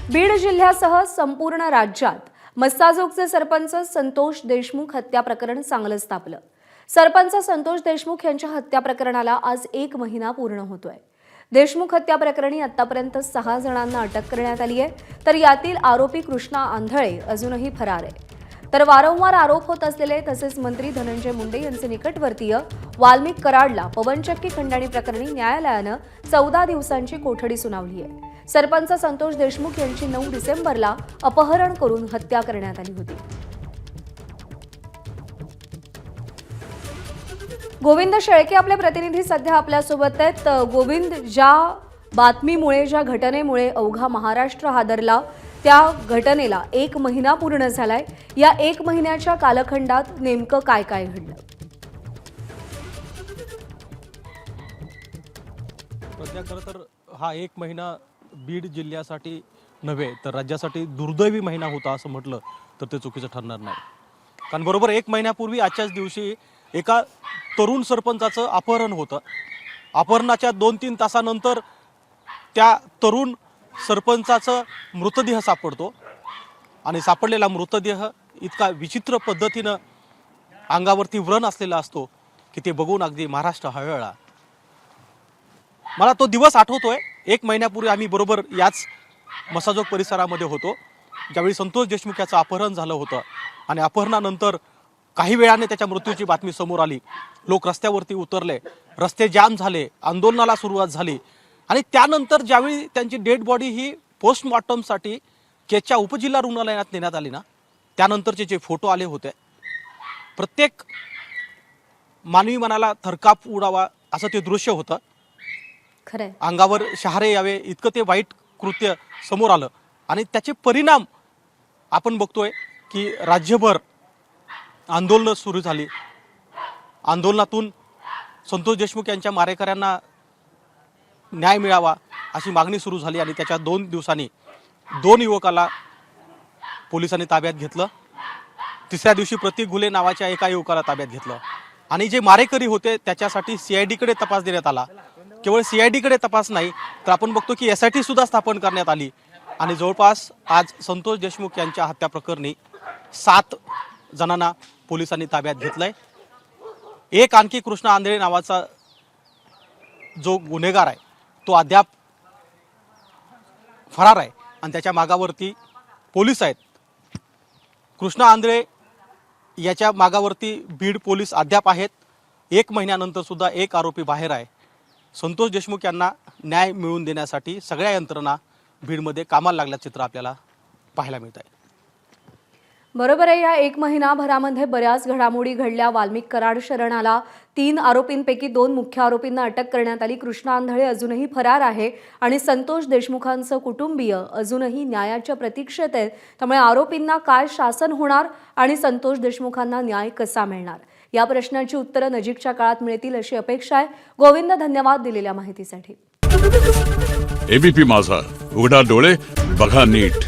बीड जिल्ह्यासह संपूर्ण राज्यात मस्साजोगचे सरपंच संतोष देशमुख हत्या प्रकरण चांगलंच तापलं। सरपंच संतोष देशमुख यांच्या हत्या प्रकरणाला आज 1 महिना पूर्ण होतोय। देशमुख हत्या प्रकरणी आतापर्यंत 6 जणांना अटक करण्यात आली आहे, तर यातील आरोपी कृष्णा आंधळे अजूनही फरार आहे। तर वारंवार आरोप होत असलेले तसेच मंत्री धनंजय मुंडे यांचे निकटवर्तीय वाल्मिक कराडला पवनचक्की खंडणी प्रकरणी न्यायालयानं 14 दिवसांची कोठडी सुनावली आहे। सरपंच संतोष देशमुख यांची 9 डिसेंबरला अपहरण करून हत्या करण्यात आली होती। गोविंद शेळके आपले प्रतिनिधी सध्या आपल्यासोबत आहेत। गोविंद, ज्या बातमीमुळे ज्या घटनेमुळे अवघा महाराष्ट्र हादरला त्या घटनेला 1 महिना पूर्ण झालाय, या 1 महिन्याच्या कालखंडात नेमकं काय काय घडलं? सध्या खरं तर हा 1 महिना बीड जिल्ह्यासाठी नव्हे तर राज्यासाठी दुर्दैवी महिना होता असं म्हटलं तर ते चुकीचं ठरणार नाही। कारण बरोबर 1 महिन्यापूर्वी आजच्याच दिवशी एका तरुण सरपंचाचं अपहरण होतं। अपहरणाच्या 2-3 तासानंतर त्या तरुण सरपंचाचा मृतदेह सापडतो आणि सापडलेला मृतदेह इतका विचित्र पद्धतीनं अंगावरती व्रण असलेला असतो की ते बघून अगदी महाराष्ट्र हळहळला। मला तो दिवस आठवतोय। 1 महिन्यापूर्वी आम्ही बरोबर याच मस्साजोग परिसरामध्ये होतो, ज्यावेळी संतोष देशमुख याचं अपहरण झालं होतं आणि अपहरणानंतर काही वेळाने त्याच्या मृत्यूची बातमी समोर आली। लोक रस्त्यावरती उतरले, रस्ते जाम झाले, आंदोलनाला सुरुवात झाली आणि त्यानंतर ज्यावेळी त्यांची डेड बॉडी ही पोस्टमॉर्टमसाठी केजच्या उपजिल्हा रुग्णालयात नेण्यात आली ना, त्यानंतरचे जे फोटो आले होते, प्रत्येक मानवी मनाला थरकाप उडावा असं ते दृश्य होतं। खरंय, अंगावर शहारे यावे इतकं ते वाईट कृत्य समोर आलं आणि त्याचे परिणाम आपण बघतोय की राज्यभर आंदोलनं सुरू झाली। आंदोलनातून संतोष देशमुख यांच्या मारेकऱ्यांना न्याय मिळावा अशी मागणी सुरू झाली आणि त्याच्या 2 दिवसांनी 2 युवकाला पोलिसांनी ताब्यात घेतलं। तिसऱ्या दिवशी प्रतीक घुले नावाच्या एका युवकाला ताब्यात घेतलं आणि जे मारेकरी होते त्याच्यासाठी CID कडे तपास देण्यात आला। केवळ CID कडे तपास नाही तर आपण बघतो की SIT सुद्धा स्थापन करण्यात आली आणि जवळपास आज संतोष देशमुख यांच्या हत्या प्रकरणी 7 जणांना पोलिसांनी ताब्यात घेतलंय। एक आणखी कृष्णा आंधळे नावाचा जो गुन्हेगार आहे तो अद्याप फरार आहे आणि त्याच्या मागावरती पोलीस आहेत। कृष्णा आंधळे याच्या मागावरती बीड पोलीस अद्याप आहेत। 1 महिन्यानंतर सुद्धा एक आरोपी बाहेर आहे। संतोष देशमुख यांना न्याय मिळवून देण्यासाठी सगळ्या यंत्रणा बीडमध्ये कामाला लागल्याचं चित्र आपल्याला पाहायला मिळत आहे। बरोबर आहे। या 1 महिनाभरामध्ये बऱ्याच घडामोडी घडल्या। वाल्मिक कराड शरण आला, 3 आरोपींपैकी 2 मुख्य आरोपींना अटक करण्यात आली। कृष्णा आंधळे अजूनही फरार आहे आणि संतोष देशमुखांचं कुटुंबीय अजूनही न्यायाच्या प्रतीक्षेत आहेत। त्यामुळे आरोपींना काय शासन होणार आणि संतोष देशमुखांना न्याय कसा मिळणार, या प्रश्नाची उत्तरं नजीकच्या काळात मिळतील अशी अपेक्षा आहे। गोविंद, धन्यवाद दिलेल्या माहितीसाठी। ABP माझा, उघडा डोळे बघा नीट।